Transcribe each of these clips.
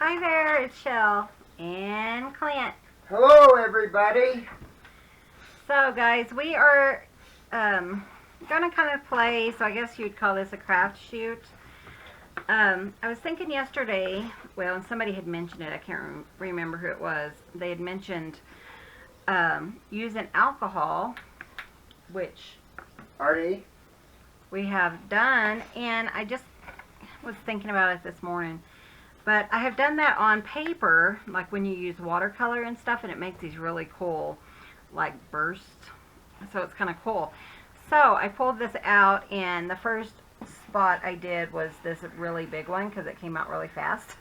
Hi there, it's Chelle and Clint. Hello, everybody. So, guys, we are going to kind of play, so I guess you'd call this a craft shoot. I was thinking yesterday, well, and somebody had mentioned it, I can't remember who it was. They had mentioned using alcohol, which Artie? we have done, and I just was thinking about it this morning. But I have done that on paper, like when you use watercolor and stuff, and it makes these really cool, like, bursts. So it's kind of cool. So I pulled this out, and the first spot I did was this really big one because it came out really fast.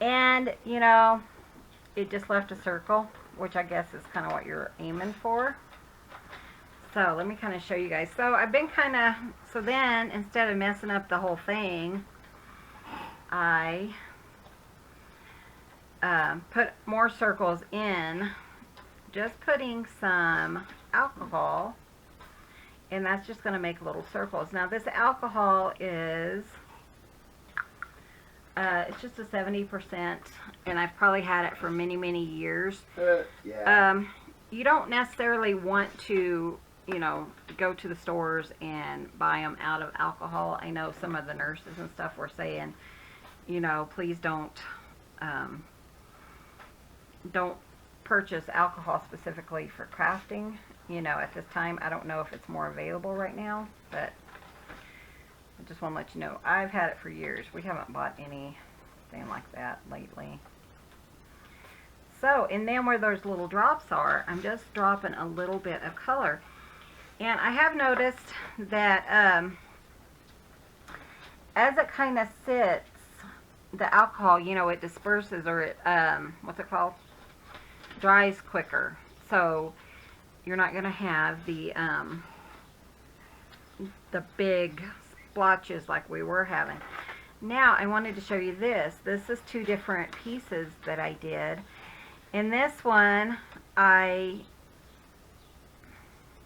And, you know, it just left a circle, which I guess is kind of what you're aiming for. So let me kind of show you guys. So I've been kind of, so then instead of messing up the whole thing, I put more circles in, just putting some alcohol, and that's just going to make little circles. Now this alcohol is, it's just a 70%, and I've probably had it for many, many years. Yeah. You don't necessarily want to, you know, go to the stores and buy them out of alcohol. I know some of the nurses and stuff were saying, you know, please don't purchase alcohol specifically for crafting, you know, at this time. I don't know if it's more available right now, but I just want to let you know, I've had it for years. We haven't bought anything like that lately. So, and then where those little drops are, I'm just dropping a little bit of color. And I have noticed that as it kind of sits, the alcohol, you know, it disperses, or it, what's it called? Dries quicker. So you're not going to have the big splotches like we were having. Now I wanted to show you this. This is two different pieces that I did. In this one, I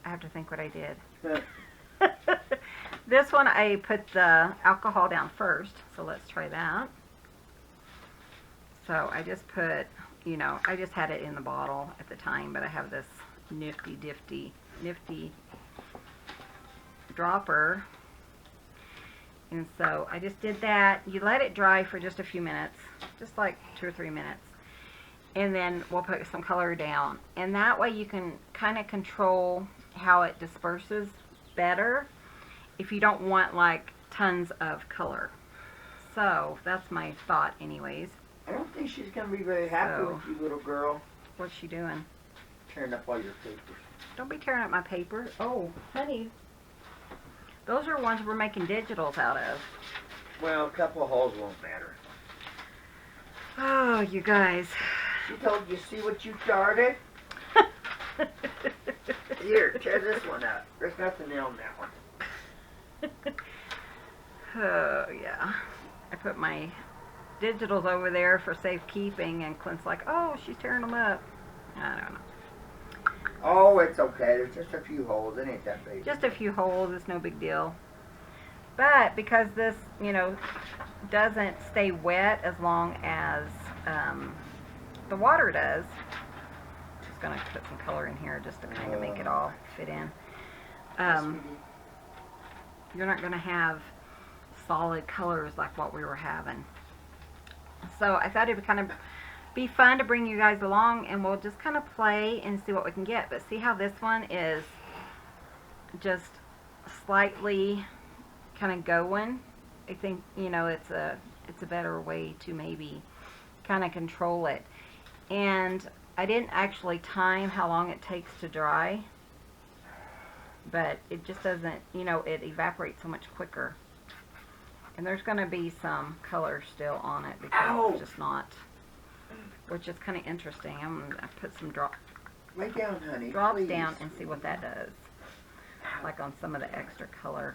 have to think what I did. This one I put the alcohol down first, so let's try that. So I just put, you know, I just had it in the bottle at the time, but I have this nifty dropper. And so I just did that. You let it dry for just a few minutes, just like 2 or 3 minutes. And then we'll put some color down. And that way you can kind of control how it disperses better if you don't want like tons of color. So that's my thought anyways. I don't think she's going to be very happy with you, little girl. What's she doing? Tearing up all your papers. Don't be tearing up my paper. Oh, honey. Those are ones we're making digitals out of. Well, a couple of holes won't matter. Oh, you guys. She told you, see what you started? Here, tear this one up. There's nothing on that one. Oh, yeah. I put my digitals over there for safekeeping, and Clint's like, oh, she's tearing them up. I don't know. Oh, it's okay. There's just a few holes. It ain't that big. Just a few holes. It's no big deal. But because this, you know, doesn't stay wet as long as the water does, just going to put some color in here just to kind of make it all fit in. You're not going to have solid colors like what we were having. So I thought it would kind of be fun to bring you guys along, and we'll just kind of play and see what we can get. But see how this one is just slightly kind of going? I think, you know, it's a better way to maybe kind of control it. And I didn't actually time how long it takes to dry, but it just doesn't, you know, it evaporates so much quicker. And there's going to be some color still on it because it's just not, which is kind of interesting. I'm going to put some drops down and see what that does. Like on some of the extra color.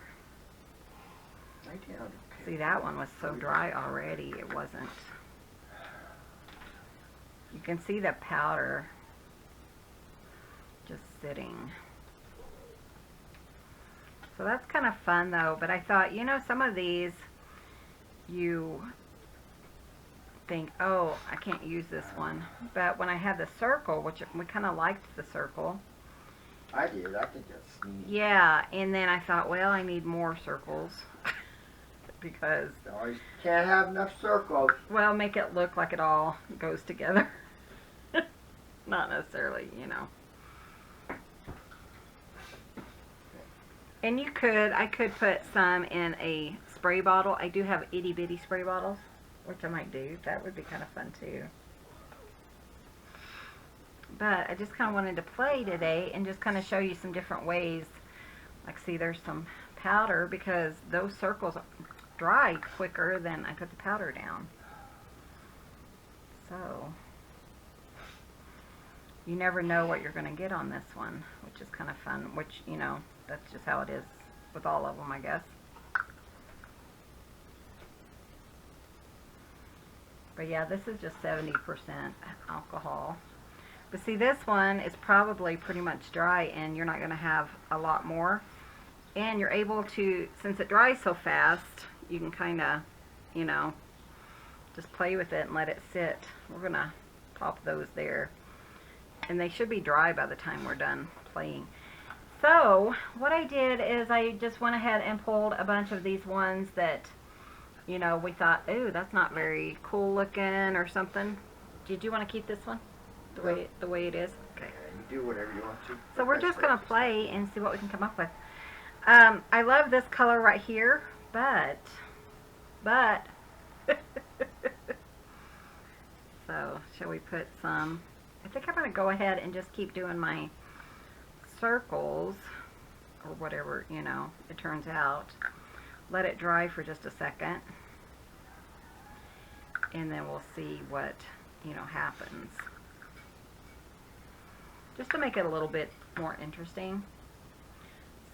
Lay down. See, that one was so dry already, it wasn't. You can see the powder just sitting. So that's kind of fun though, but I thought, you know, some of these you think, oh, I can't use this one. But when I had the circle, which we kind of liked the circle. I did. I think that's neat. Yeah, and then I thought, well, I need more circles. Because, You always can't have enough circles. well, make it look like it all goes together. Not necessarily, you know. And I could put some in a spray bottle. I do have itty bitty spray bottles, which I might do. That would be kind of fun too. But I just kind of wanted to play today and just kind of show you some different ways. Like, see, there's some powder because those circles dry quicker than I put the powder down. So, you never know what you're going to get on this one, which is kind of fun, which, you know, that's just how it is with all of them, I guess. But yeah, this is just 70% alcohol. But see, this one is probably pretty much dry, and you're not going to have a lot more. And you're able to, since it dries so fast, you can kind of, you know, just play with it and let it sit. We're going to pop those there. And they should be dry by the time we're done playing. So, what I did is I just went ahead and pulled a bunch of these ones that, you know, we thought, ooh, that's not very cool looking or something. Did you want to keep this one the way it is? Okay. You do whatever you want to. So we're just going to play and see what we can come up with. I love this color right here, but so shall we put some? I think I'm going to go ahead and just keep doing my circles or whatever, you know, it turns out. Let it dry for just a second, and then we'll see what, you know, happens. Just to make it a little bit more interesting.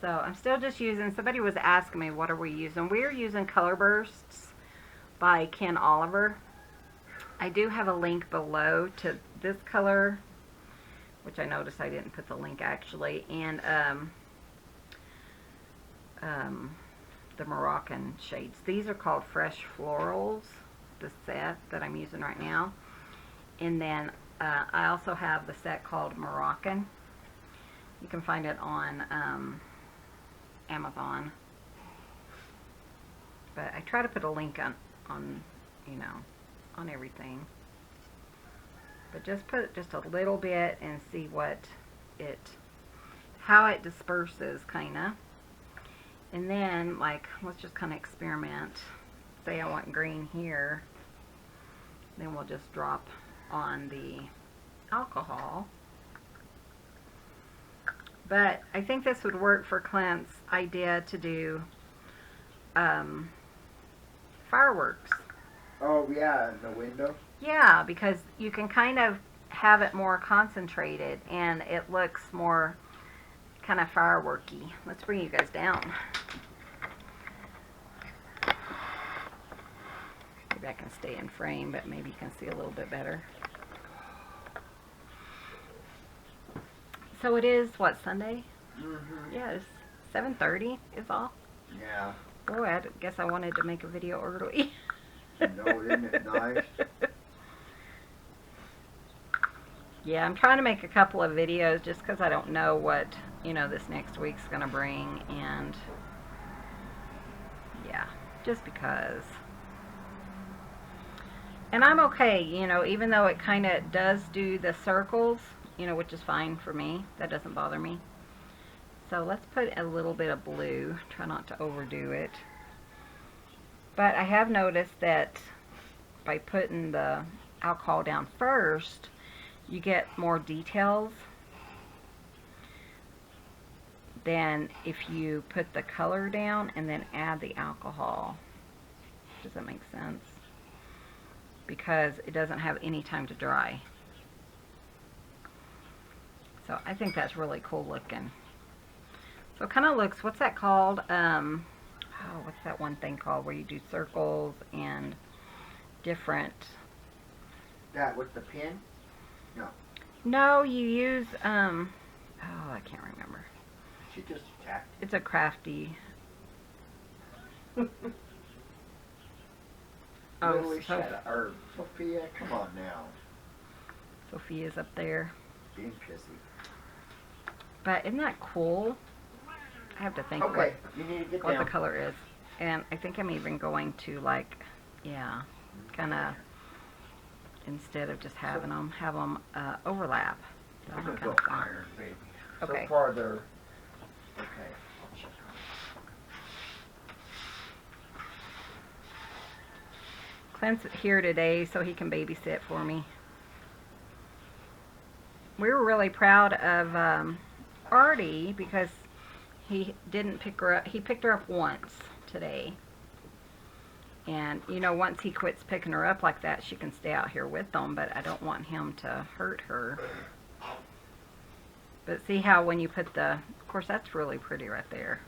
So I'm still just using, somebody was asking me what are we using. We're using Colorbursts by Ken Oliver. I do have a link below to this color, which I noticed I didn't put the link actually, and the Moroccan shades. These are called Fresh Florals, the set that I'm using right now. And then I also have the set called Moroccan. You can find it on Amazon. But I try to put a link on you know, on everything. But just put just a little bit and see how it disperses, kinda. And then, like, let's just kind of experiment. Say I want green here, then we'll just drop on the alcohol. But I think this would work for Clint's idea to do fireworks. Oh, yeah, in the window? Yeah, because you can kind of have it more concentrated and it looks more kind of fireworky. Let's bring you guys down. Maybe I can stay in frame, but maybe you can see a little bit better. So it is, what, Sunday? Mm-hmm. Yeah, it's 7:30 is all. Yeah. Boy, I guess I wanted to make a video early. No, isn't it nice? Yeah, I'm trying to make a couple of videos just because I don't know what, you know, this next week's going to bring. And, yeah, just because. And I'm okay, you know, even though it kind of does do the circles, you know, which is fine for me. That doesn't bother me. So let's put a little bit of blue. Try not to overdo it. But I have noticed that by putting the alcohol down first, you get more details than if you put the color down and then add the alcohol. Does that make sense? Because it doesn't have any time to dry. So I think that's really cool looking. So it kind of looks, what's that called? Oh, what's that one thing called where you do circles and different... That with the pin? No. No, you use, oh, I can't remember. She just tapped. It's a crafty... Oh, Lily, shut up. Or Sophia, come on now. Sophia's up there. Being pissy. But isn't that cool? I have to think Okay, you need to get what down. the color is. And I think I'm even going to like, yeah, kind of, instead of just having them, have them overlap. I'm That'll gonna be go kind of fun. iron, baby. Okay. So far they're okay. I'll check on Clint's here today so he can babysit for me. We were really proud of Artie because he didn't pick her up. He picked her up once today. And, you know, once he quits picking her up like that, she can stay out here with them, but I don't want him to hurt her. But see how when you put the, of course, that's really pretty right there.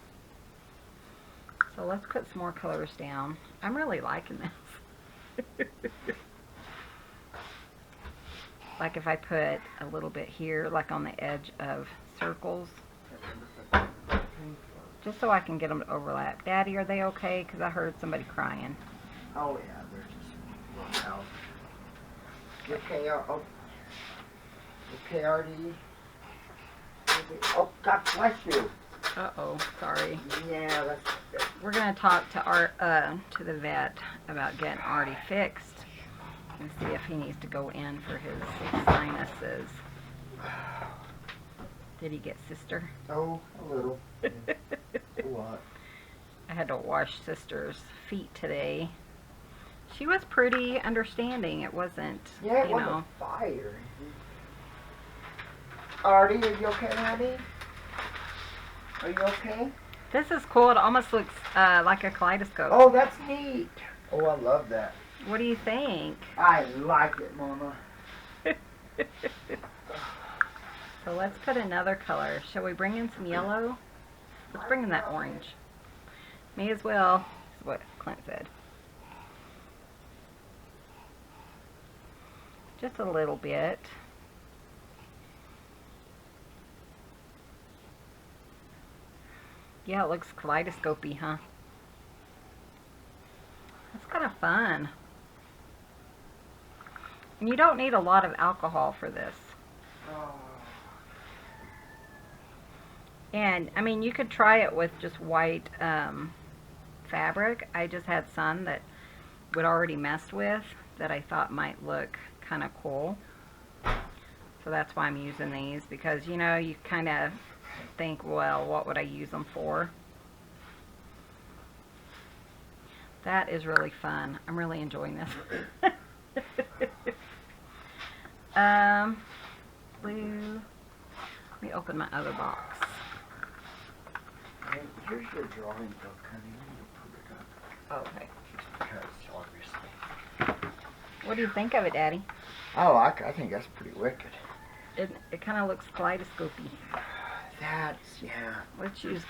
So let's put some more colors down. I'm really liking this. Like if I put a little bit here, like on the edge of circles, just so I can get them to overlap. Daddy, are they okay? Because I heard somebody crying. Oh yeah, they're just run out. You okay, oh. Okay, Artie. Oh, God bless you. Uh-oh, sorry. Yeah, that's We're going to talk to the vet about getting Artie fixed and see if he needs to go in for his sinuses. Did he get sister? Oh, a little. A lot. I had to wash sister's feet today. She was pretty understanding. It wasn't, Yeah, it you wasn't know. fire. Artie, are you okay, honey? Are you okay? This is cool. It almost looks like a kaleidoscope. Oh, that's neat. Oh, I love that. What do you think? I like it, Mama. So let's put another color. Shall we bring in some yellow? Let's bring in that orange. May as well, is what Clint said. Just a little bit. Yeah, it looks kaleidoscopy, huh? That's kind of fun. And you don't need a lot of alcohol for this. Oh. And, I mean, you could try it with just white fabric. I just had some that would already messed with that I thought might look kind of cool. So that's why I'm using these, because, you know, you kind of think, well, what would I use them for? That is really fun. I'm really enjoying this. Blue. Let me open my other box. Hey, here's your drawing book, honey. You need to put it up. Okay. Just because, obviously. What do you think of it, Daddy? Oh, I think that's pretty wicked. It kind of looks kaleidoscopy. That's, yeah. Let's use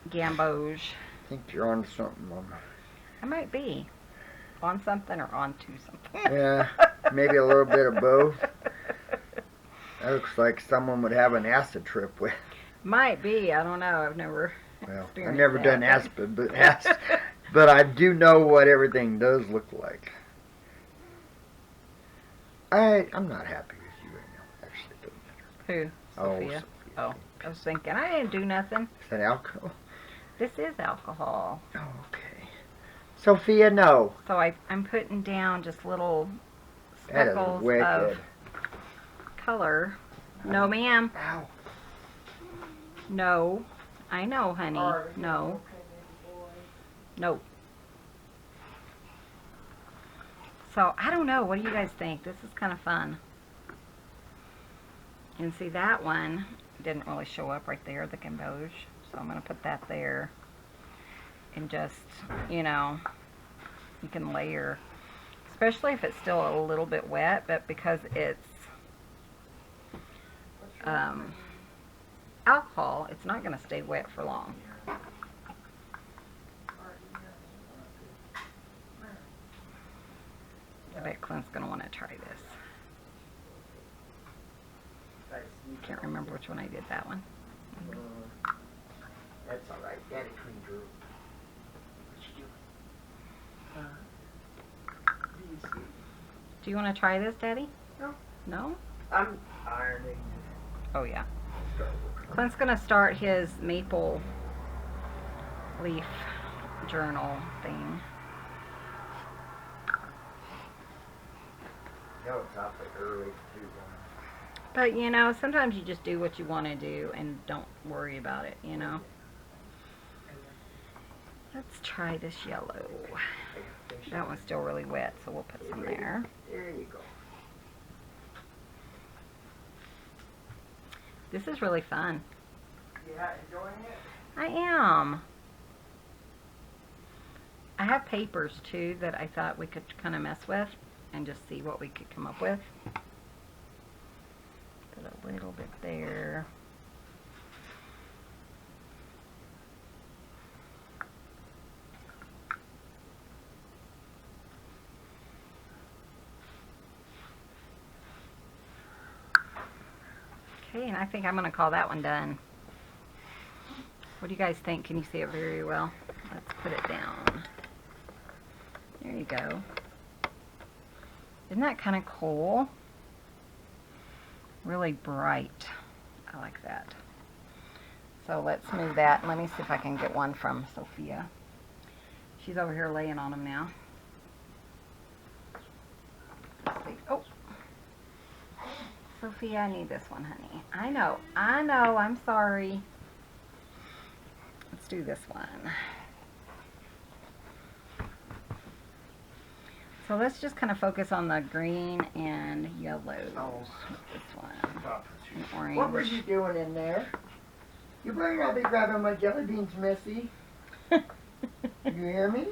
gamboge. I think you're on something, Mama. I might be. On something or onto something. Yeah, maybe a little bit of both. That looks like someone would have an acid trip with. Might be. I don't know. I've never Well, I've experienced never that, done but- acid, but I do know what everything does look like. I'm not happy with you right now. Actually, it doesn't matter. Who? Oh, Sophia? Sophia. Oh, I was thinking, I didn't do nothing. Is that alcohol? This is alcohol. Oh, okay. Sophia, no. So I'm putting down just little That is speckles wicked. of color. No, ma'am. Ow. No. I know, honey. No. No. So, I don't know. What do you guys think? This is kind of fun. And see, that one didn't really show up right there, the gamboge. So, I'm going to put that there. And just, you know, you can layer. Especially if it's still a little bit wet, but because it's alcohol, it's not going to stay wet for long. I bet Clint's going to want to try this. Can't remember which one I did that one. That's all right. Daddy cleaned your room. What you doing? Do you want to try this, Daddy? No. No? I'm ironing. Oh, yeah. Clint's going to start his maple leaf journal thing. No, it's awfully early to do But, you know, sometimes you just do what you want to do and don't worry about it, you know. Let's try this yellow. That one's still really wet, so we'll put some there. There you go. This is really fun. Yeah, enjoying it? I am. I have papers, too, that I thought we could kind of mess with and just see what we could come up with. Put a little bit there. Okay, and I think I'm going to call that one done. What do you guys think? Can you see it very well? Let's put it down. There you go. Isn't that kind of cool? Really bright. I like that. So let's move that. Let me see if I can get one from Sophia. She's over here laying on them now. Let's see. Oh. Sophia, I need this one, honey. I know, I'm sorry. Let's do this one. So let's just kind of focus on the green and yellows with this one. And orange. What were you doing in there? You better not be grabbing my jelly beans, Missy. You hear me?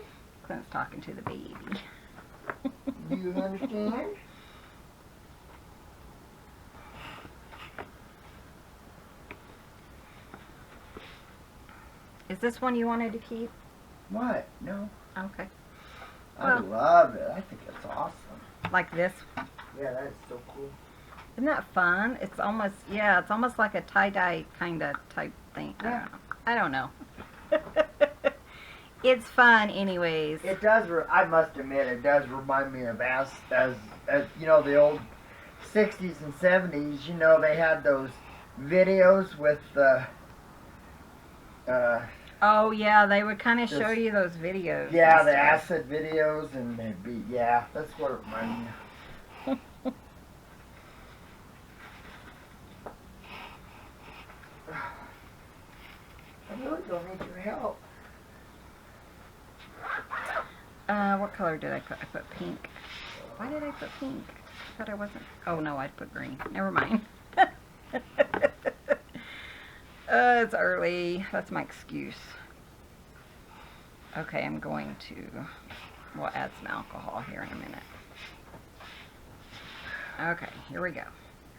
Clint's talking to the baby. Do you understand? Is this one you wanted to keep? What? No. Okay. I Well- love it. I think it's awesome. Like this? Yeah, that's so cool. Isn't that fun? It's almost, yeah, it's almost like a tie-dye kind of type thing. Yeah. I don't know. It's fun anyways. It does. I must admit, it does remind me of as you know, the old '60s and '70s. You know, they had those videos with the. Oh yeah, they would kind of show Just- you those videos. Yeah, and the stuff. acid videos, and they'd be, yeah, that's what it reminds me of. I really don't need your help. What color did I put? I put pink. Why did I put pink? I thought I wasn't. Oh no, I put green. Never mind. It's early. That's my excuse. Okay, I'm going to. We'll add some alcohol here in a minute. Okay, here we go.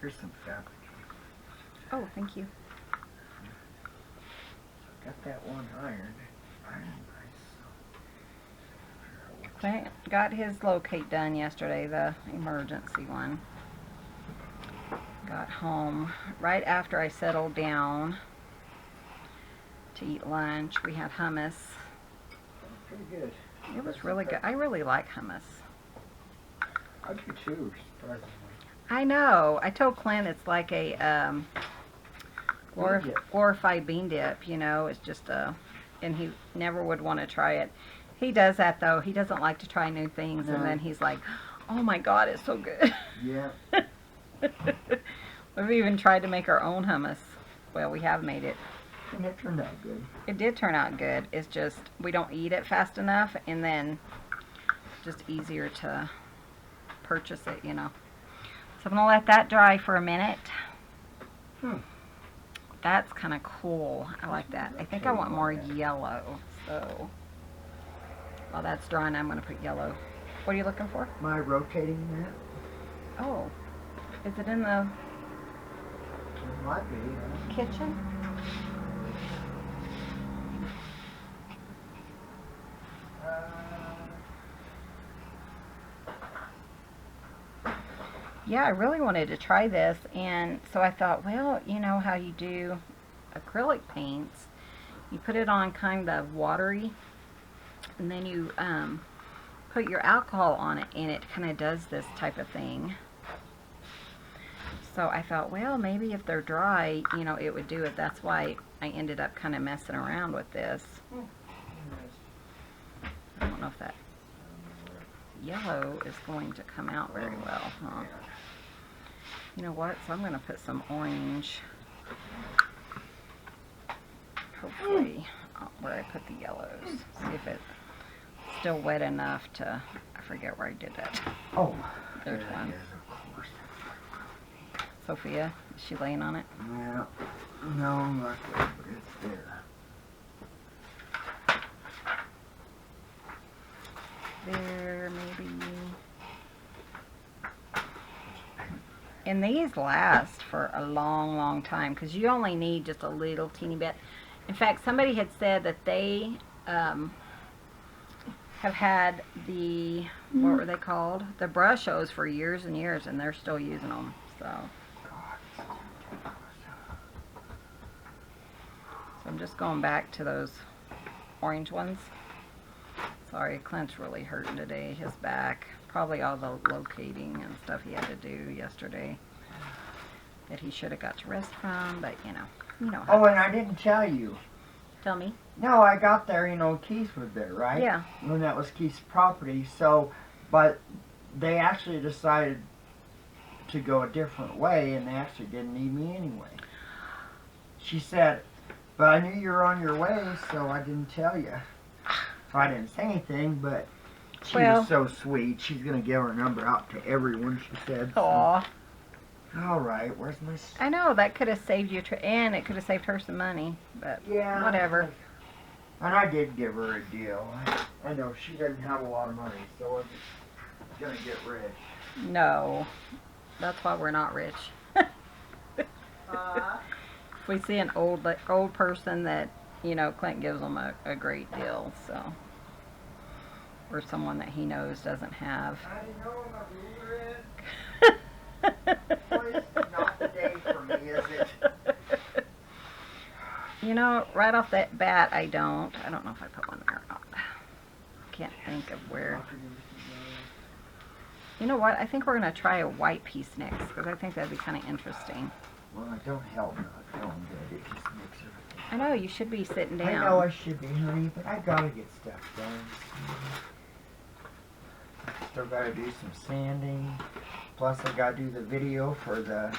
Here's some fabric. Oh, thank you. Got that one ironed. Ironed nice. Clint got his locate done yesterday, the emergency one. Got home right after I settled down to eat lunch. We had hummus. Pretty good. It was really good. I really like hummus. I do too, surprisingly. I know. I told Clint it's like a Bean dip. glorified bean dip, you know. It's just and he never would want to try it. He does that though. He doesn't like to try new things, No. and then he's like, "Oh my God, it's so good." Yeah. We've even tried to make our own hummus. Well, we have made it. And it turned out good. It did turn out good. It's just we don't eat it fast enough, and then just easier to purchase it, you know. So I'm gonna let that dry for a minute. That's kind of cool. I like that. I think I want more yellow. So while that's drying, I'm gonna put yellow. What are you looking for? Am I rotating that? Oh, is it in the It might be. kitchen? Yeah, I really wanted to try this, and so I thought, well, you know how you do acrylic paints, you put it on kind of watery, and then you put your alcohol on it and it kind of does this type of thing. So I thought, well, maybe if they're dry, you know, it would do it. That's why I ended up kind of messing around with this. I don't know if that yellow is going to come out very well, huh? You know what? So I'm going to put some orange. Hopefully, where I put the yellows. See if it's still wet enough to, I forget where I did that. Oh, There's one. Of course. Sophia, is she laying on it? Well, no, not yet, but it's there. There, maybe. And these last for a long, long time because you only need just a little teeny bit. In fact, somebody had said that they have had the, what were they called? The Brushos for years and years, and they're still using them. So I'm just going back to those orange ones. Sorry, Clint's really hurting today. His back. Probably all the locating and stuff he had to do yesterday that he should have got to rest from, but you know. Oh, and I didn't tell you. Tell me. No, I got there, you know, Keith was there, right? Yeah. When that was Keith's property, so, but they actually decided to go a different way, and they actually didn't need me anyway. She said, but I knew you were on your way, so I didn't tell you. So I didn't say anything, but she was so sweet. She's going to give her number out to everyone, she said. So. Aw. All right, where's my... I know, that could have saved you, and it could have saved her some money, but yeah, whatever. And I did give her a deal. I know she doesn't have a lot of money, so I'm going to get rich. No, that's why we're not rich. If we see an old person that, you know, Clint gives them a great deal, so. Or someone that he knows doesn't have. I know I'm rich. It's not the day for me, is it? You know, right off that bat, I don't know if I put one there or not. Can't think of where. You know what? I think we're going to try a white piece next, because I think that'd be kind of interesting. Well, it don't help not feeling good. It just makes everything. I know, you should be sitting down. I know I should be, honey, but I gotta get stuff done. Still gotta do some sanding. Plus I gotta do the video for the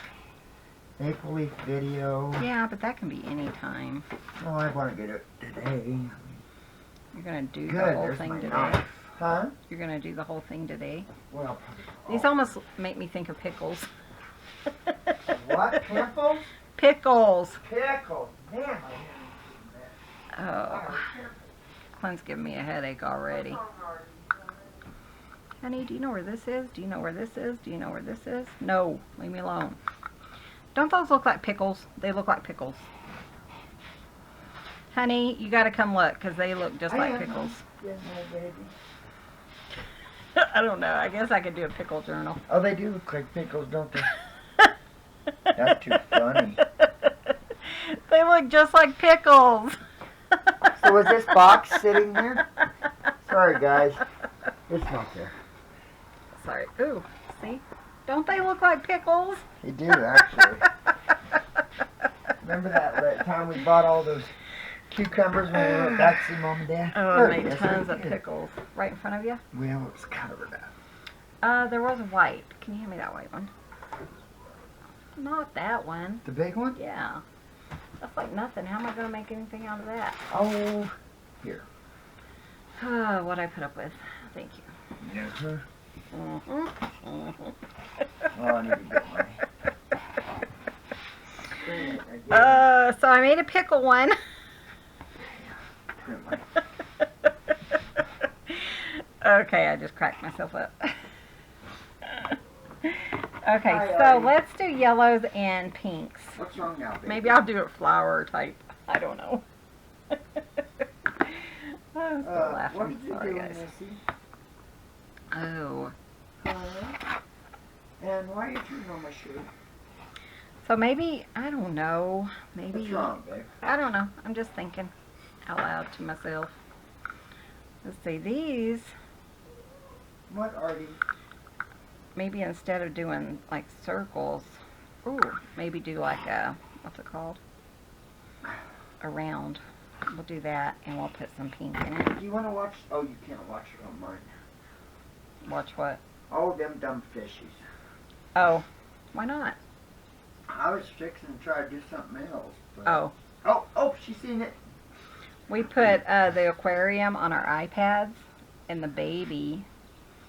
maple leaf video. Yeah, but that can be any time. Well, I want to get it today. You're going to do Good, the whole there's thing my today. knife. Huh? You're going to do the whole thing today. Well, These almost make me think of pickles. what? Pimples? Pickles. Pickles. Man, I Oh, Clint's giving me a headache already. Honey, do you know where this is? Do you know where this is? Do you know where this is? No, leave me alone. Don't those look like pickles? They look like pickles. Honey, you gotta come look, because they look just like pickles. I don't know. I guess I could do a pickle journal. Oh, they do look like pickles, don't they? That's too funny. They look just like pickles. So is this box sitting there? Sorry, guys. It's not there. Sorry. Ooh, see? Don't they look like pickles? They do, actually. Remember that time we bought all those cucumbers when we went back to see Mom and Dad? Oh, I made tons of pickles. Right in front of you? Well, it was covered up. There was a white. Can you hand me that white one? Not that one. The big one? Yeah. That's like nothing. How am I going to make anything out of that? Oh, here. What I put up with. Thank you. Yes, sir. Mm-hmm. Mm-hmm. Oh, I need to get my... So I made a pickle one. Okay, I just cracked myself up. Okay, so let's do yellows and pinks. What's wrong now, baby? Maybe I'll do it flower type. I don't know. I'm still laughing. What did you Sorry, do, guys. Missy? Oh. And why are you turning on my shirt? So maybe, I don't know. Maybe. What's wrong, babe? I don't know. I'm just thinking out loud to myself. Let's see, these What, Artie? Maybe instead of doing like circles, ooh, maybe do like a, what's it called? A round. We'll do that, and we'll put some pink in it. Do you want to watch? Oh, you can't watch it on mine. Watch what? Oh, them dumb fishies. Oh, why not? I was fixing to try to do something else. But... Oh. Oh, she's seen it. We put the aquarium on our iPads, and the baby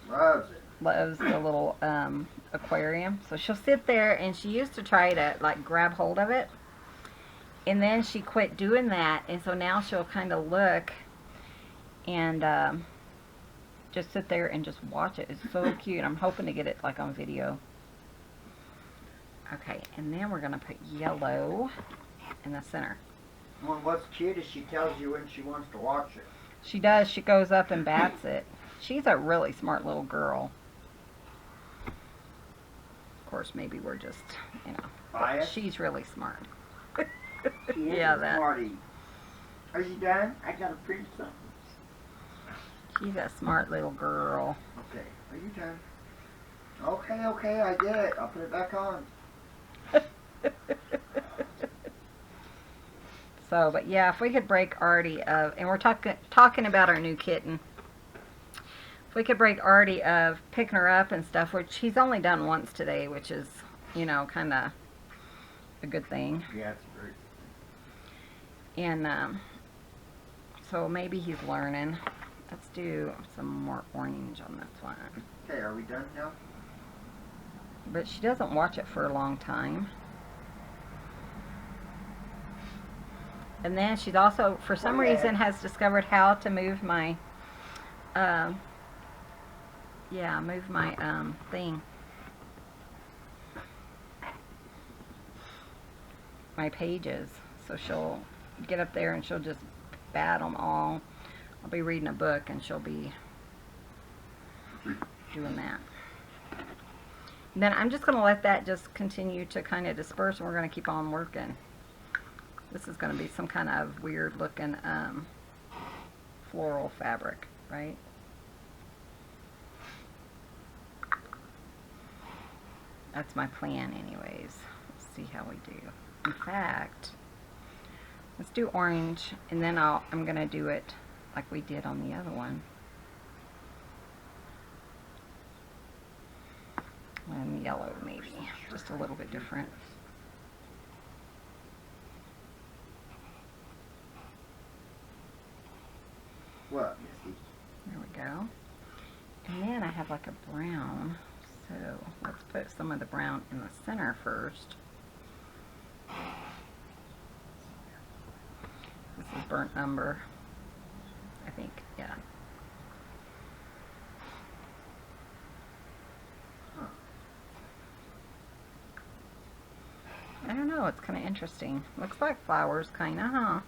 Loves it. loves the little aquarium. So she'll sit there, and she used to try to like grab hold of it, and then she quit doing that, and so now she'll kind of look and just sit there and just watch it. It's so cute. I'm hoping to get it like on video. Okay, and then we're gonna put yellow in the center. Well, what's cute is she tells you when she wants to watch it. She does. She goes up and bats it. She's a really smart little girl. Of course, maybe we're just, you know. Biased? She's really smart. She is Yeah, a that. smarty. Are you done? I gotta print something. She's a smart little girl. Okay, are you done? Okay, I get it. I'll put it back on. So, but yeah, if we could break Artie of, and we're talking about our new kitten. If we could break Artie of picking her up and stuff, which he's only done once today, which is, you know, kind of a good thing. Yeah, it's great. And so maybe he's learning. Let's do some more orange on this one. Okay, are we done now? But she doesn't watch it for a long time. And then she's also, for some reason, has discovered how to move my, thing. My pages. So she'll get up there and she'll just bat them all. I'll be reading a book and she'll be doing that. And then I'm just going to let that just continue to kind of disperse, and we're going to keep on working. This is going to be some kind of weird looking floral fabric, right? That's my plan anyways. Let's see how we do. In fact, let's do orange, and then I'm going to do it like we did on the other one. And yellow maybe, just a little bit different. What, Missy? There we go. And then I have like a brown, so let's put some of the brown in the center first. This is burnt umber, I think, yeah. I don't know, it's kind of interesting. Looks like flowers, kind of, huh?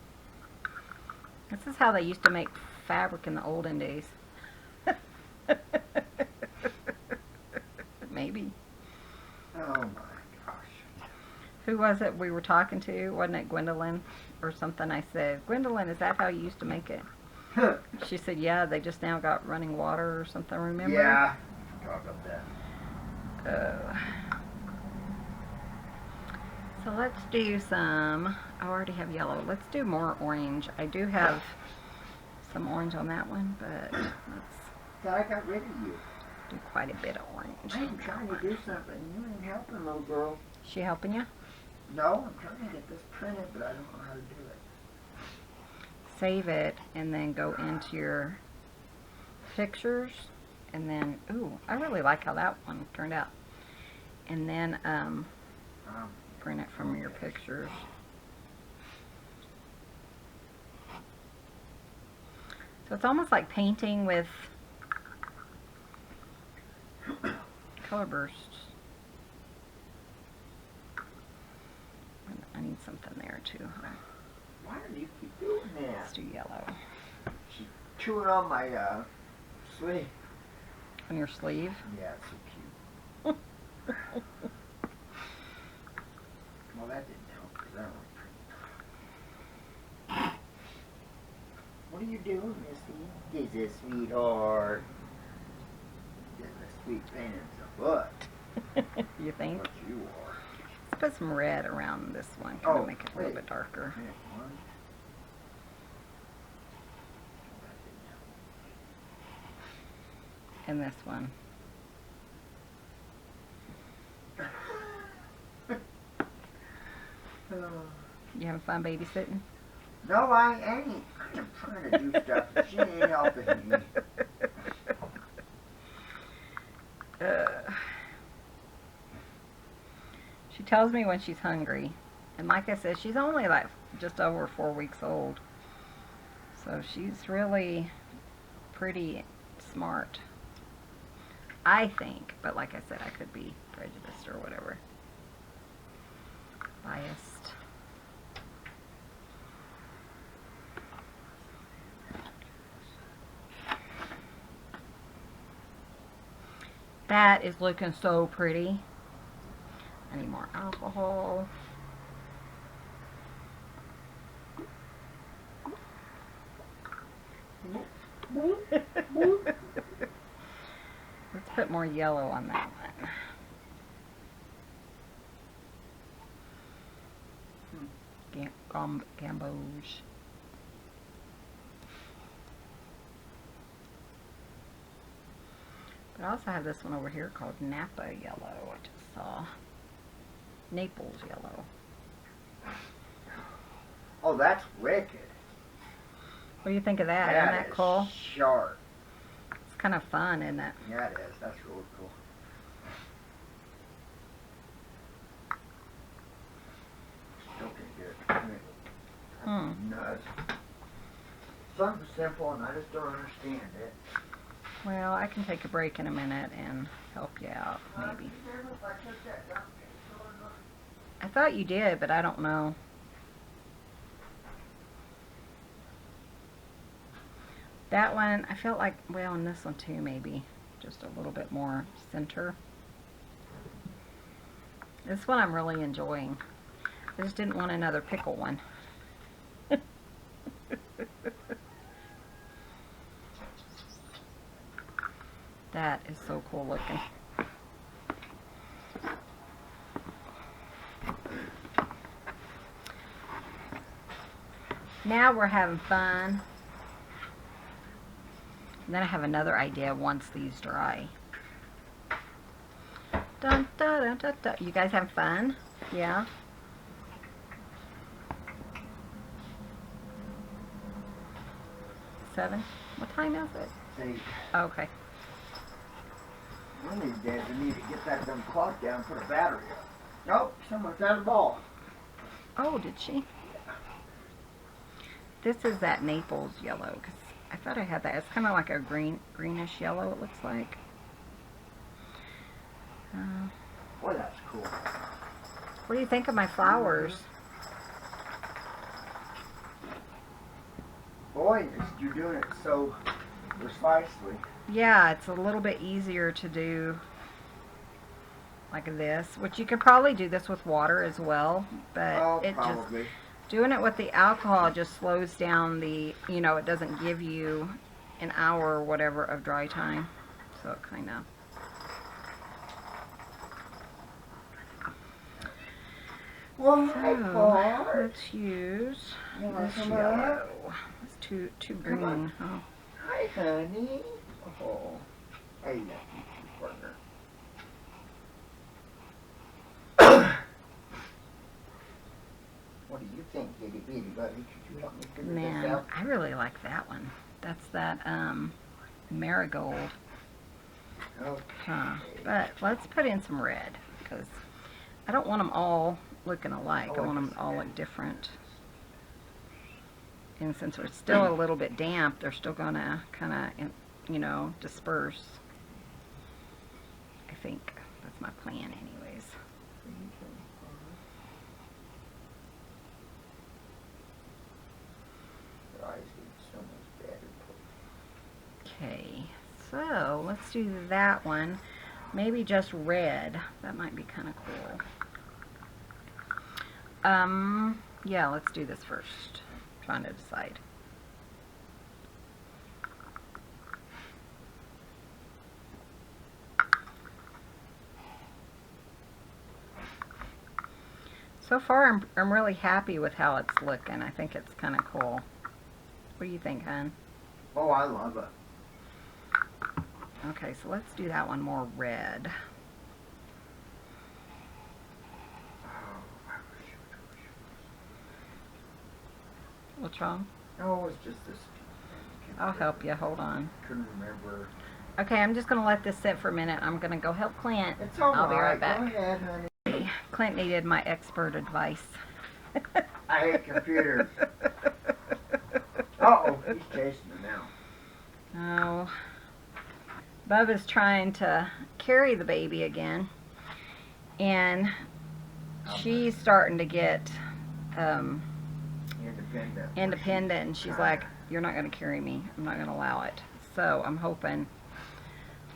This is how they used to make fabric in the olden days. Maybe. Oh my gosh. Who was it we were talking to? Wasn't it Gwendolyn or something? I said, Gwendolyn, is that how you used to make it? She said, yeah, they just now got running water or something, remember? Yeah. Talk about that. So let's do some, I already have yellow. Let's do more orange. I do have some orange on that one, but let's Thought I got rid of you. do quite a bit of orange. I'm trying to do something. You ain't helping, little girl. She helping you? No, I'm trying to get this printed, but I don't know how to do it. Save it and then go into your pictures, and then, ooh, I really like how that one turned out. And then print it from your pictures. So it's almost like painting with Colorburst. I need something there too. Why do you keep doing that? Let's do yellow. She's chewing on my sleeve. On your sleeve? Yeah, it's so cute. Well, that didn't help because I don't print. What are you doing, Missy? This is sweetheart. be pain in the butt. You think? What you are. Let's put some red around this one. Kind of Oh, make it a little wait. bit darker. One. And this one. You having fun babysitting? No, I ain't. I'm trying to do stuff, but she ain't helping me. She tells me when she's hungry. And like I said, she's only like just over 4 weeks old. So she's really pretty smart. I think. But like I said, I could be prejudiced or whatever. Biased. That is looking so pretty. I need more alcohol. Let's put more yellow on that one. Gamboge. But I also have this one over here called Napa Yellow, I just saw. Naples Yellow. Oh, that's wicked. What do you think of that? Isn't that cool? Sharp. It's kind of fun, isn't it? Yeah, it is. That's really cool. Still can get it. Nuts. Something simple, and I just don't understand it. Well, I can take a break in a minute and help you out, maybe. I thought you did, but I don't know. That one, I felt like, well, and this one too, maybe. Just a little bit more center. This one I'm really enjoying. I just didn't want another pickle one. That is so cool looking. Now we're having fun. And then I have another idea once these dry. Dun, dun, dun, dun, dun. You guys having fun? Yeah? Seven? What time is it? 8. Okay. One of these days I need to get that dumb clock down and put a battery up. Nope, someone's got a ball. Oh, did she? This is that Naples yellow, because I thought I had that. It's kind of like a greenish yellow, it looks like. Boy, that's cool. What do you think of my flowers? Boy, you're doing it so precisely. Yeah, it's a little bit easier to do like this, which you could probably do this with water as well, but Oh, it probably. just doing it with the alcohol just slows down the, you know, it doesn't give you an hour or whatever of dry time, so it kind of. Well, So let's use this come yellow. It's too green. on. Oh. Hi, honey. Oh, hey, partner. What do you think, itty bitty buddy? Could you help me figure this Man, out? I really like that one. That's that marigold. Okay. Huh. But let's put in some red, because I don't want them all looking alike. I want them all look different. And since we're still a little bit damp, they're still going to kind of, you know, disperse. I think that's my plan anyways. Your eyes get so much better. Okay, so let's do that one. Maybe just red. That might be kind of cool. Yeah, let's do this first. Trying to decide. So far, I'm really happy with how it's looking. I think it's kind of cool. What do you think, hon? Oh, I love it. Okay, so let's do that one more red. What's wrong? Oh, it's just this. I'll help you. Hold on. Couldn't remember. Okay, I'm just going to let this sit for a minute. I'm going to go help Clint. It's all I'll be right back. Go ahead, honey. Clint needed my expert advice. I hate computers. Uh-oh, he's chasing it now. Oh. Bubba's trying to carry the baby again. And she's starting to get independent. And she's like, you're not going to carry me. I'm not going to allow it. So I'm hoping,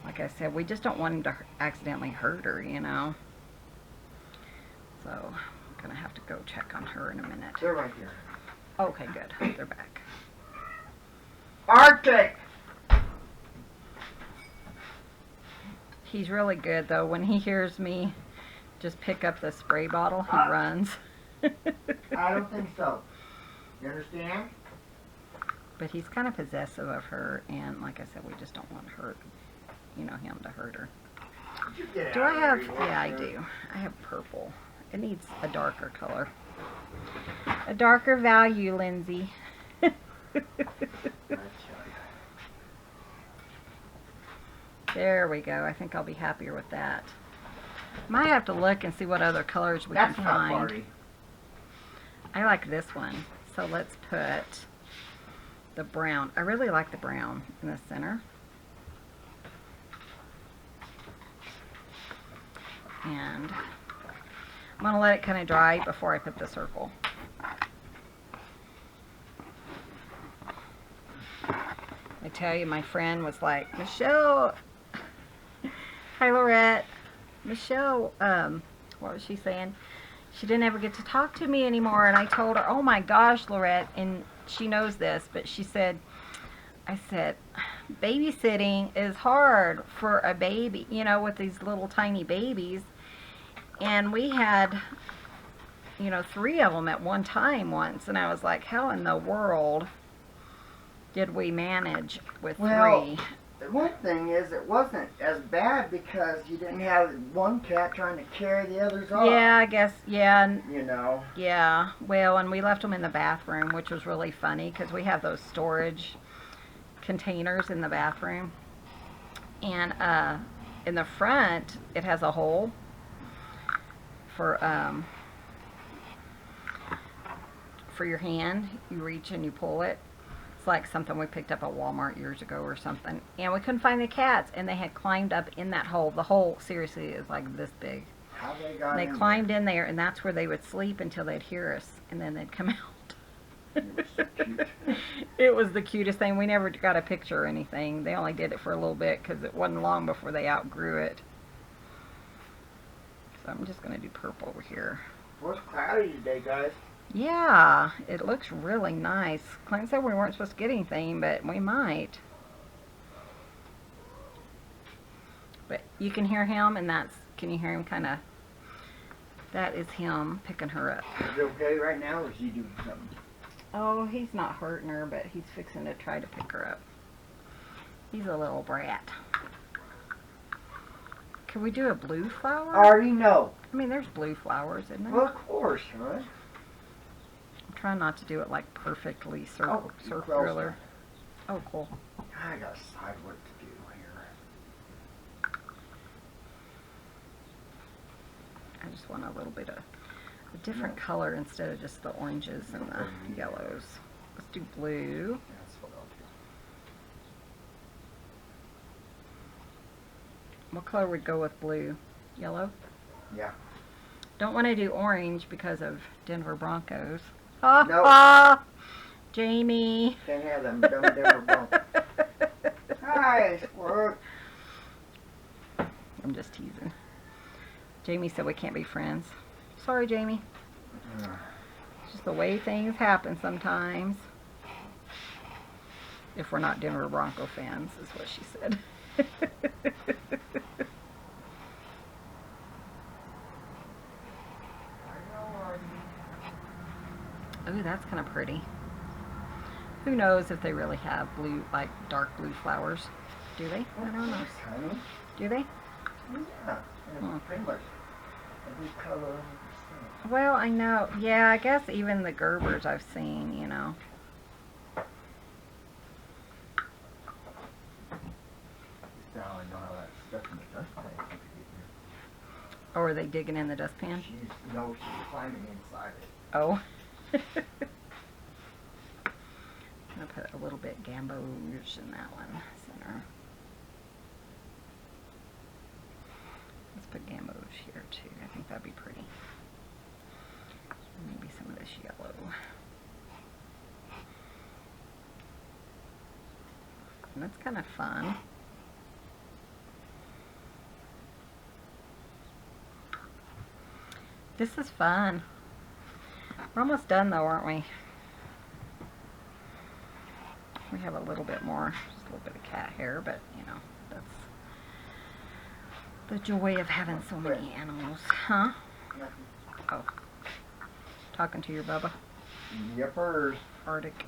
like I said, we just don't want him to accidentally hurt her, you know. So I'm going to have to go check on her in a minute. They're right here. Okay, good. They're back. Arctic! He's really good, though. When he hears me just pick up the spray bottle, he runs. I don't think so. You understand? But he's kind of possessive of her, and like I said, we just don't want her, you know, him to hurt her. Do I have, yeah, I do. I have purple. It needs a darker color. A darker value, Lindsay. There we go. I think I'll be happier with that. Might have to look and see what other colors we can find. I like this one. So let's put the brown. I really like the brown in the center. And I'm going to let it kind of dry before I put the circle. I tell you, my friend was like, Michelle, hi Lorette, Michelle, what was she saying? She didn't ever get to talk to me anymore. And I told her, oh my gosh, Lorette, and she knows this, but she said, I said, babysitting is hard for a baby, you know, with these little tiny babies. And we had, you know, 3 of them at one time once. And I was like, how in the world did we manage with 3? The one thing is, it wasn't as bad because you didn't have one cat trying to carry the others off. Yeah, I guess, yeah. You know. Yeah, well, and we left them in the bathroom, which was really funny because we have those storage containers in the bathroom. And in the front, it has a hole for your hand. You reach and you pull it. It's like something we picked up at Walmart years ago or something. And we couldn't find the cats, and they had climbed up in that hole. The hole, seriously, is like this big. How they got They climbed in there, and that's where they would sleep until they'd hear us, and then they'd come out. It was so cute. It was the cutest thing. We never got a picture or anything. They only did it for a little bit because it wasn't long before they outgrew it. So I'm just going to do purple over here. Well, it's cloudy today, guys. Yeah, it looks really nice. Clint said we weren't supposed to get anything, but we might. But you can hear him, and that's, can you hear him kind of, that is him picking her up. Is it okay right now, or is he doing something? Oh, he's not hurting her, but he's fixing to try to pick her up. He's a little brat. Can we do a blue flower? I already know. I mean, there's blue flowers, isn't there? Well, of course, huh? I'm trying not to do it like perfectly circular. Oh, cool. I got side work to do here. I just want a little bit of a different color instead of just the oranges and the yellows. Let's do blue. That's what I'll do. What color would go with blue? Yellow? Yeah. Don't want to do orange because of Denver Broncos. Nope. Jamie. Can't have them dumb Denver Broncos. Nice work. I'm just teasing. Jamie said we can't be friends. Sorry, Jamie. It's just the way things happen sometimes. If we're not Denver Bronco fans, is what she said. I know I'm Ooh, that's kind of pretty. Who knows if they really have blue, like dark blue flowers? Do they? I don't know. Honey. Do they? Yeah. Pretty much every color. Well, I know. Yeah, I guess even the Gerbers I've seen, you know. Now I know how that stuff in the dustpan. Or are they digging in the dustpan? She's climbing inside it. Oh. I'm going to put a little bit gamboge in that one, center. Let's put gamboge here too. I think that'd be pretty. Maybe some of this yellow. And that's kind of fun. This is fun. We're almost done though, aren't we? We have a little bit more, just a little bit of cat hair, but you know, that's the joy of having so many animals. Huh? Oh. Talking to your Bubba? Yippers. Arctic.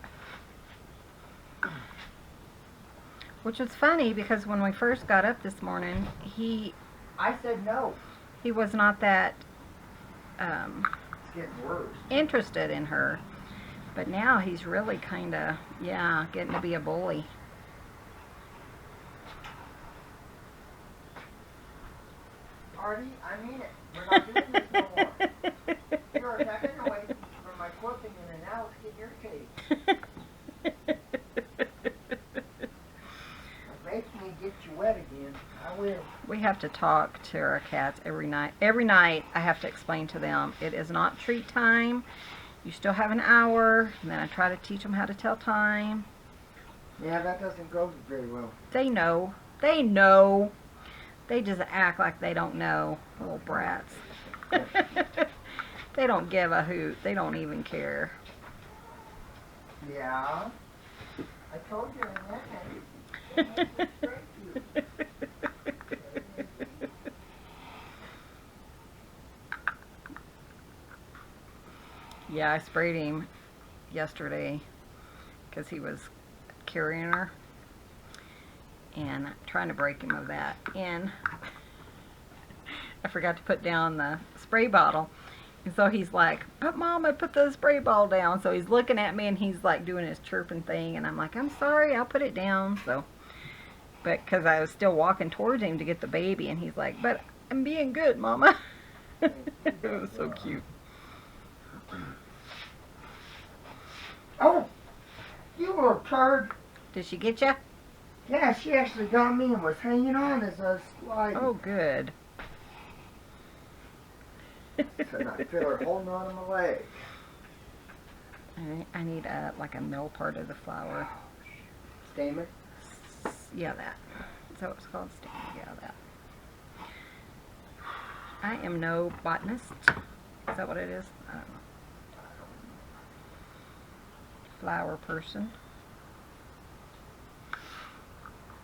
Which was funny because when we first got up this morning, I said no. he was not that It's getting worse. interested in her. But now he's really kind of, yeah, getting to be a bully. Artie, I mean it. We're not doing this no more. You're attacking away from my quilting and now it's getting irritating. Make me get you wet again. I will. We have to talk to our cats every night. Every night I have to explain to them, it is not treat time. You still have an hour. And then I try to teach them how to tell time. Yeah, that doesn't go very well. They know. They know. They just act like they don't know. Little brats. They don't give a hoot. They don't even care. Yeah. I told you in that case. Yeah, I sprayed him yesterday because he was carrying her and trying to break him of that. And I forgot to put down the spray bottle. And so he's like, but Mama, put the spray bottle down. So he's looking at me and he's like doing his chirping thing. And I'm like, I'm sorry, I'll put it down. So, but because I was still walking towards him to get the baby. And he's like, but I'm being good, Mama. It was so cute. Oh, you little turd. Did she get you? Yeah, she actually got me and was hanging on as I was sliding. Oh, good. So I feel her holding on to my leg. I need like a middle part of the flower. Stamen? Yeah, that. Is that what it's called? Stamen. Yeah, that. I am no botanist. Is that what it is? I don't know. Flower person.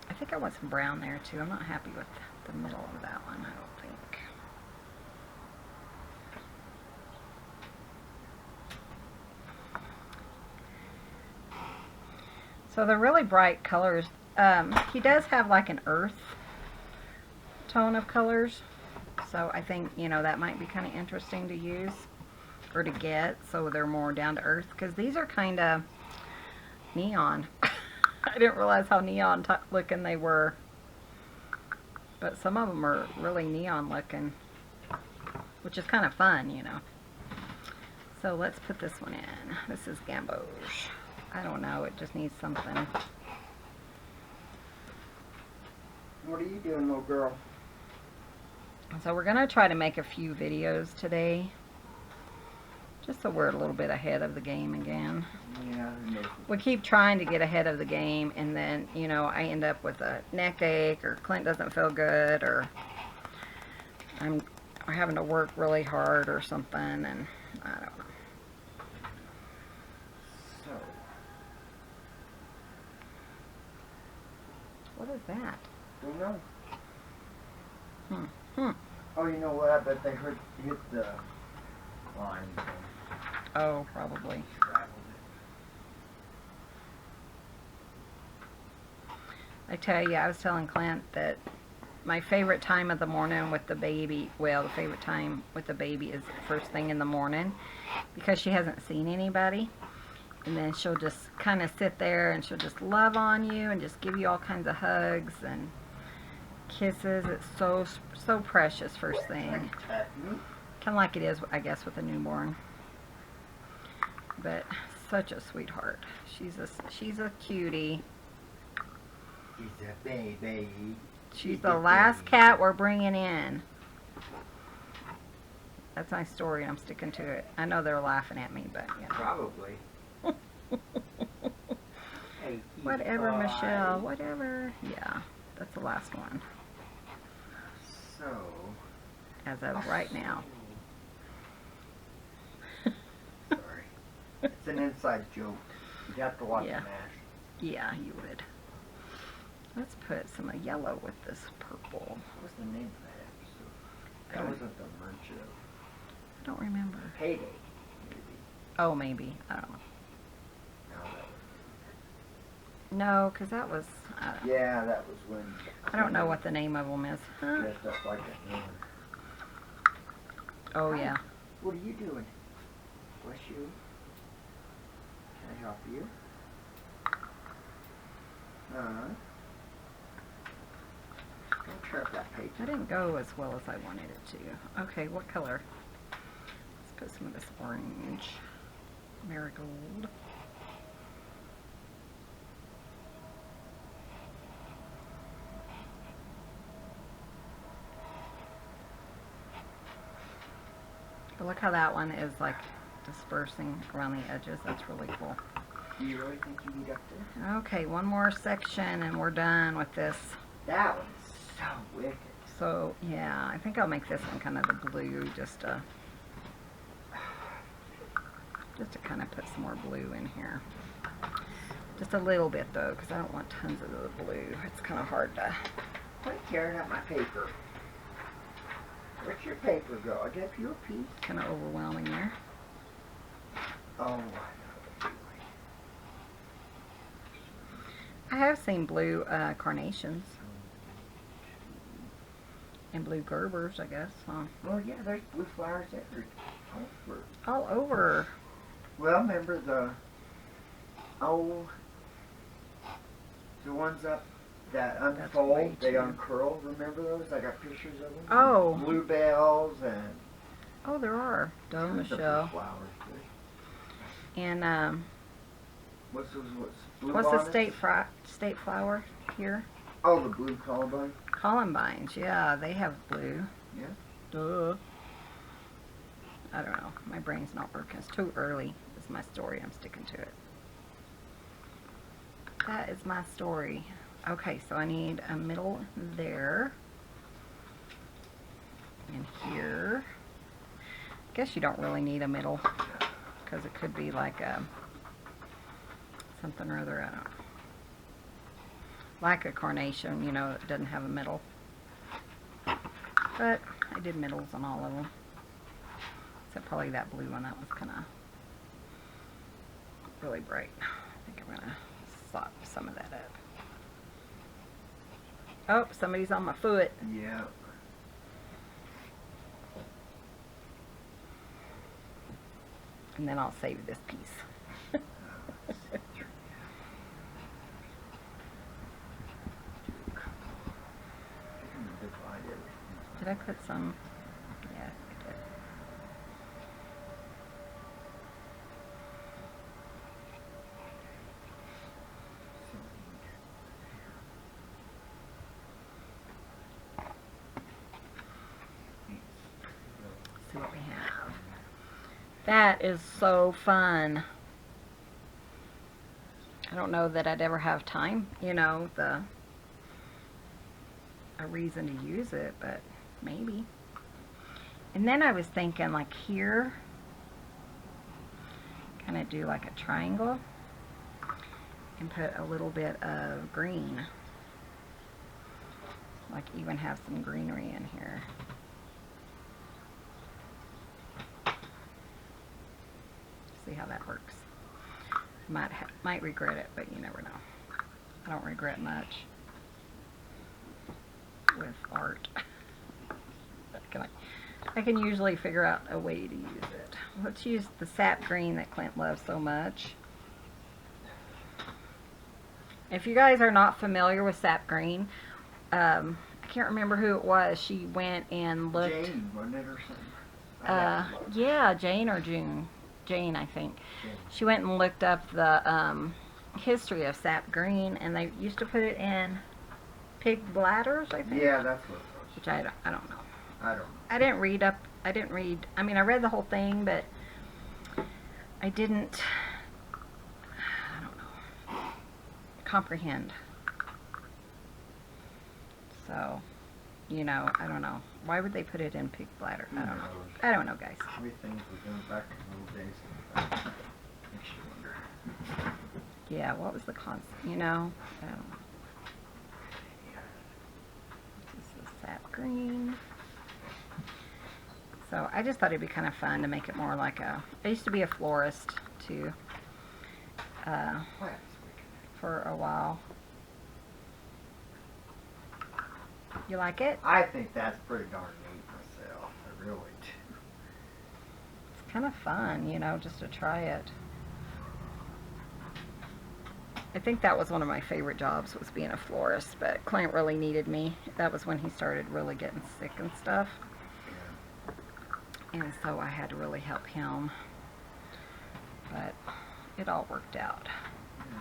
I think I want some brown there too. I'm not happy with the middle of that one, I don't think. So they're really bright colors. He does have like an earth tone of colors. So I think, you know, that might be kind of interesting to use or to get, so they're more down to earth, because these are kind of neon. I didn't realize how neon looking they were, but some of them are really neon looking, which is kind of fun, you know. So let's put this one in. This is gamboge. I don't know, it just needs something. What are you doing, little girl? So we're gonna try to make a few videos today, just so we're a little bit ahead of the game again. Yeah, We keep trying to get ahead of the game, and then, you know, I end up with a neck ache, or Clint doesn't feel good, or I'm having to work really hard or something, and I don't know. So, What is that? don't know. Hmm. Oh, you know what? I bet they hit the line. Oh, probably. Traveled I tell you, I was telling Clint that my favorite time of the morning with the baby, well, the favorite time with the baby is first thing in the morning because she hasn't seen anybody. And then she'll just kind of sit there and she'll just love on you and just give you all kinds of hugs and kisses. It's so precious first thing. Kind of like it is, I guess, with a newborn. But such a sweetheart. She's a cutie. She's a baby. She's the last cat we're bringing in. That's my story, and I'm sticking to it. I know they're laughing at me, but yeah. Probably. Hey, Whatever, Michelle. Whatever. Yeah, that's the last one. So. As of right now. Sorry. It's an inside joke. You have to watch Yeah. the MASH. Yeah, you would. Let's put some yellow with this purple. What's the name of that episode? I That don't- wasn't the Merchant. I don't remember. Payday. Maybe. Oh, maybe. I don't know. No, that No, because that was... was, yeah, that was when. I don't know what the name of them is. Huh? Dressed up like a nun. Oh, yeah. What are you doing? Bless you. Can I help you? Don't tear up that That paper. didn't go as well as I wanted it to. Okay, what color? Let's put some of this orange. Marigold. But look how that one is like dispersing around the edges. That's really cool. Do you really think you need up there? Okay, one more section and we're done with this. That one's so wicked. So, yeah, I think I'll make this one kind of the blue just to kind of put some more blue in here. Just a little bit, though, because I don't want tons of the blue. It's kind of hard to... Quit tearing up my paper. Where'd your paper go? I gave you a piece. kind of overwhelming there. Oh, I know. I have seen blue carnations. And blue Gerbers, I guess. Well, yeah, there's blue flowers everywhere. All over. Well, remember the ones up that way unfold, they too- uncurl. Remember those? I got pictures of them. Oh. Bluebells and Oh, there are. Doe tons of blue Michelle. flowers. And, What's those? what's the Bluebonnets? state flower here? Oh, the blue columbine. Columbines, yeah, they have blue. Yeah. Duh. I don't know. My brain's not working. It's too early. It's my story. I'm sticking to it. That is my story. Okay, so I need a middle there. And here. I guess you don't really need a middle. Because it could be like a... something or other. I don't know. Like a carnation, you know, it doesn't have a middle. But I did middles on all of them. Except probably that blue one, that was kind of really bright. I think I'm going to sop some of that up. Oh, somebody's on my foot. Yeah. And then I'll save this piece. Did I put some? Yeah, I did. See what we have. That is so fun. I don't know that I'd ever have time, you know, a reason to use it, but maybe. And then I was thinking, like here, kind of do like a triangle and put a little bit of green. Like even have some greenery in here. how that works. Might regret it, but you never know. I don't regret much with art. I can usually figure out a way to use it. Let's use the sap green that Clint loves so much. If you guys are not familiar with sap green, I can't remember who it was. She went and looked. Jane, wasn't it, or something? Yeah, Jane or June. Jane, I think. Jane. She went and looked up the history of sap green, and they used to put it in pig bladders, I think. Yeah, that's what it was. Which I don't know. I don't know. I didn't read, I mean, I read the whole thing, but I didn't, I don't know, comprehend. So, you know, I don't know. Why would they put it in pig bladder? I don't know. I don't know, guys. We things were done back in the old days. Makes you wonder. Yeah, what was the concept? You know, I don't know. This is sap green. So I just thought it'd be kind of fun to make it more like a. I used to be a florist too. For a while. You like it? I think that's pretty darn neat myself. I really do. It's kind of fun, you know, just to try it. I think that was one of my favorite jobs, was being a florist, but Clint really needed me. That was when he started really getting sick and stuff. And so I had to really help him. But it all worked out.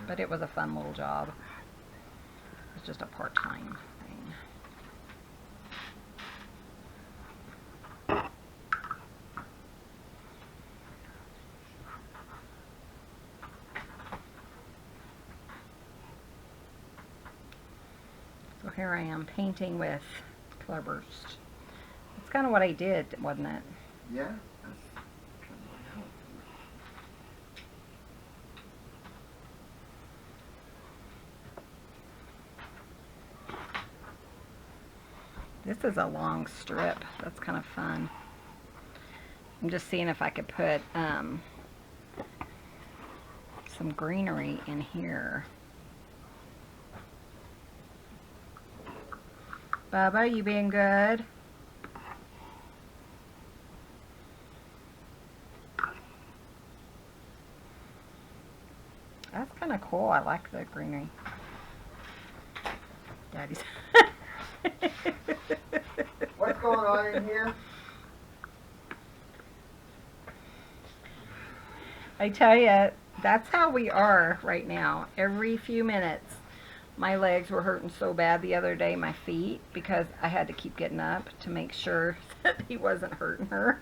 But it was a fun little job. It was just a part-time thing. So here I am painting with Colorburst. That's kind of what I did, wasn't it? Yeah. This is a long strip. That's kind of fun. I'm just seeing if I could put some greenery in here. Bubba, you being good? That's kind of cool. I like the greenery. Daddy's. What's going on in here? I tell you, that's how we are right now. Every few minutes, my legs were hurting so bad the other day, my feet, because I had to keep getting up to make sure that he wasn't hurting her.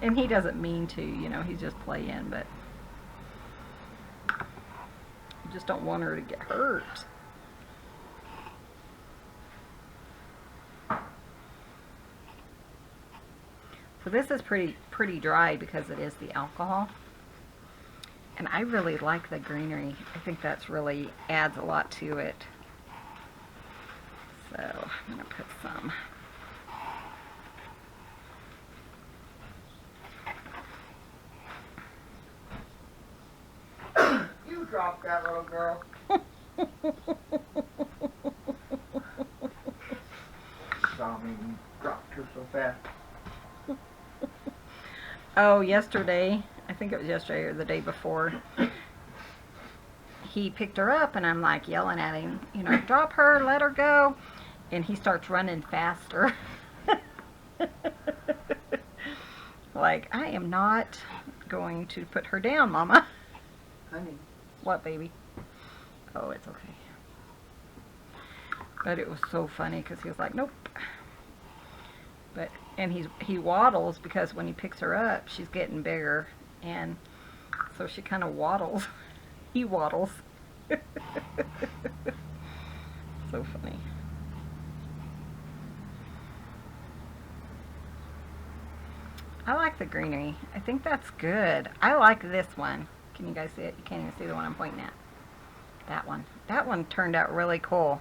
And he doesn't mean to, you know, he's just playing, but I just don't want her to get hurt. So this is pretty dry because it is the alcohol. And I really like the greenery. I think that's really adds a lot to it. So I'm going to put some. You dropped that little girl. Saw me and dropped her so fast. Oh, yesterday, I think it was yesterday or the day before, he picked her up and I'm like yelling at him, you know, drop her, let her go. And he starts running faster. Like, I am not going to put her down, Mama. Honey. What, baby? Oh, it's okay. But it was so funny because he was like, nope. But and he waddles because when he picks her up, she's getting bigger, and so she kind of waddles. He waddles. So funny. I like the greenery. I think that's good. I like this one. Can you guys see it? You can't even see the one I'm pointing at. That one. That one turned out really cool.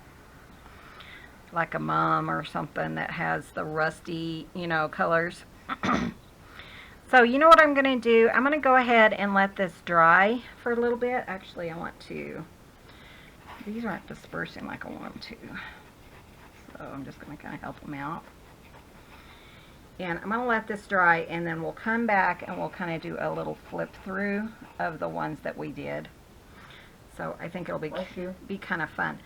Like a mom or something that has the rusty, you know, colors. So you know what I'm going to do? I'm going to go ahead and let this dry for a little bit. Actually, I want to, these aren't dispersing like I want them to. So I'm just going to kind of help them out. And I'm going to let this dry, and then we'll come back and we'll kind of do a little flip through of the ones that we did. So I think it'll be kind of fun.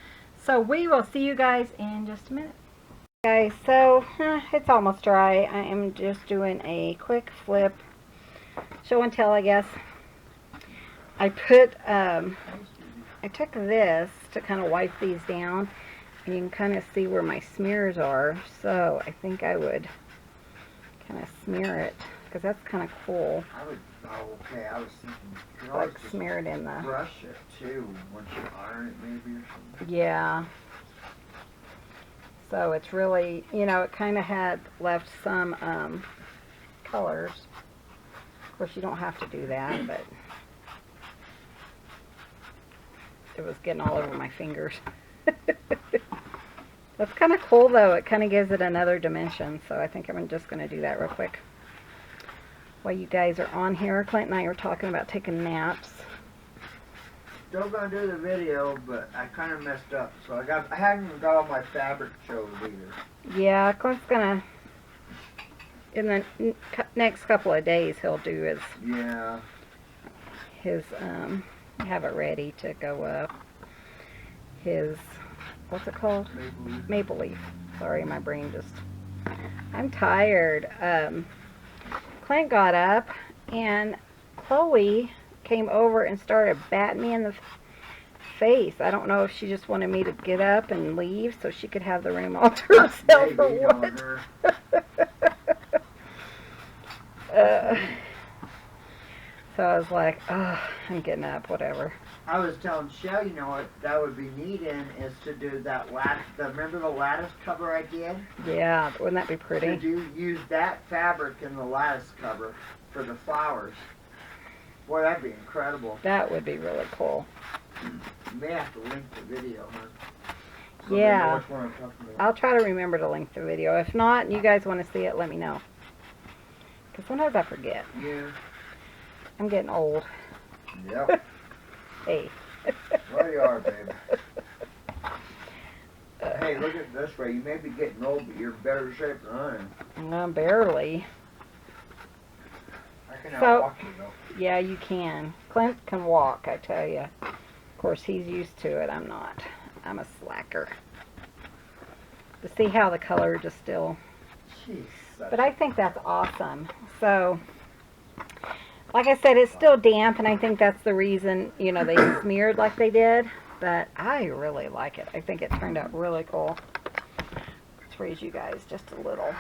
So we will see you guys in just a minute. Guys, so it's almost dry. I am just doing a quick flip, show and tell, I guess. I put, I took this to kind of wipe these down, and you can kind of see where my smears are. So I think I would kind of smear it, because that's kind of cool. Okay, I was thinking, you know, Like smear it in the, brush it too, once you iron it maybe or something. yeah. So it's really, you know, it kind of had left some colors. Of course, you don't have to do that, but it was getting all over my fingers. That's kind of cool, though. It kind of gives it another dimension, so I think I'm just going to do that real quick. While you guys are on here, Clint and I were talking about taking naps. Still gonna do the video, but I kind of messed up, so I haven't even got all my fabric shows either. Yeah, Clint's gonna, in the next couple of days, he'll do his have it ready to go up. His, what's it called? Maple leaf. Maple leaf. Sorry, my brain just, I'm tired. Clint got up, and Chloe came over and started batting me in the face. I don't know if she just wanted me to get up and leave so she could have the room all to herself or what. So I was like, oh, I'm getting up, whatever. I was telling Chelle, you know what that would be neat is to do that remember the lattice cover I did? Yeah, wouldn't that be pretty? To use that fabric in the lattice cover for the flowers. Boy, that'd be incredible. That would be really cool. You may have to link the video, huh? So Yeah. which one I'm talking about. I'll try to remember to link the video. If not, and you guys want to see it, let me know. Because sometimes I forget. Yeah. I'm getting old. Yep. Hey. Well, you are, babe. Hey, look at it this way. You may be getting old, but you're in better shape than I am. Barely. I can So- outwalk you, though. Yeah, you can. Clint can walk, I tell you. Of course, he's used to it. I'm not. I'm a slacker. To see how the color just still... Jeez. But I think that's awesome. So, like I said, it's still damp, and I think that's the reason, you know, they smeared like they did. But I really like it. I think it turned out really cool. Let's raise you guys just a little.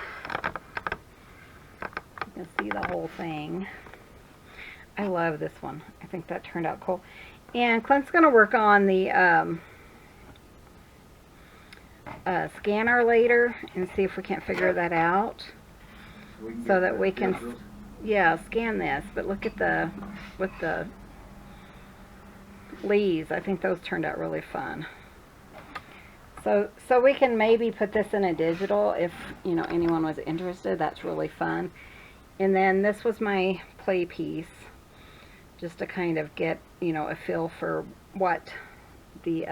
You can see the whole thing. I love this one. I think that turned out cool. And Clint's going to work on the scanner later and see if we can't figure that out. So that we can, yeah, scan this. But look at the, with the leaves, I think those turned out really fun. So we can maybe put this in a digital if, you know, anyone was interested. That's really fun. And then this was my play piece, just to kind of get, you know, a feel for what the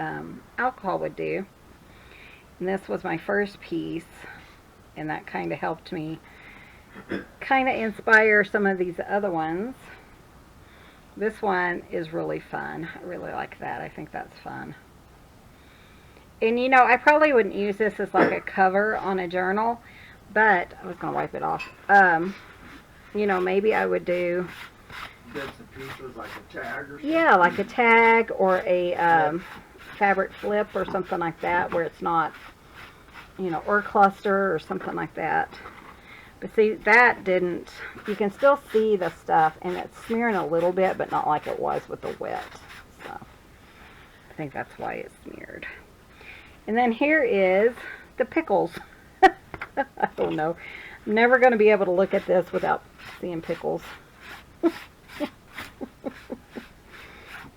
alcohol would do. And this was my first piece, and that kind of helped me kind of inspire some of these other ones. This one is really fun. I really like that. I think that's fun. And you know, I probably wouldn't use this as like a cover on a journal, but I was going to wipe it off. You know, maybe I would do... Bits and pieces like a tag or something? Yeah, like a tag or a fabric flip or something like that, where it's not, you know, or cluster or something like that. But see, that didn't, you can still see the stuff, and it's smearing a little bit, but not like it was with the wet. So, I think that's why it's smeared. And then here is the pickles. I don't know. I'm never going to be able to look at this without seeing pickles.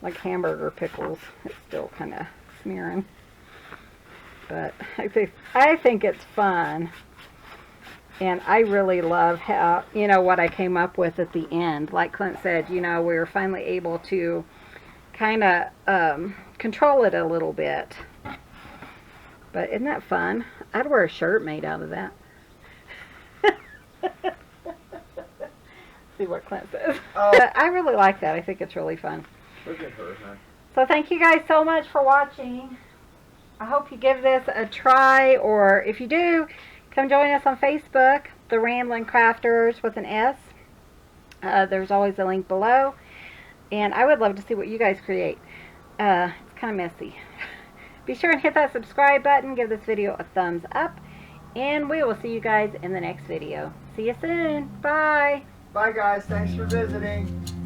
Like hamburger pickles. It's still kind of smearing. But I think it's fun. And I really love how, you know, what I came up with at the end. Like Clint said, you know, we were finally able to kind of control it a little bit. But isn't that fun? I'd wear a shirt made out of that. See what Clint says. Oh. But I really like that. I think it's really fun. Look at her, huh? So thank you guys so much for watching. I hope you give this a try, or if you do, come join us on Facebook, The Ramblin' Crafters with an S. There's always a link below. And I would love to see what you guys create. It's kind of messy. Be sure and hit that subscribe button. Give this video a thumbs up. And we will see you guys in the next video. See you soon. Bye. Bye guys, thanks for visiting.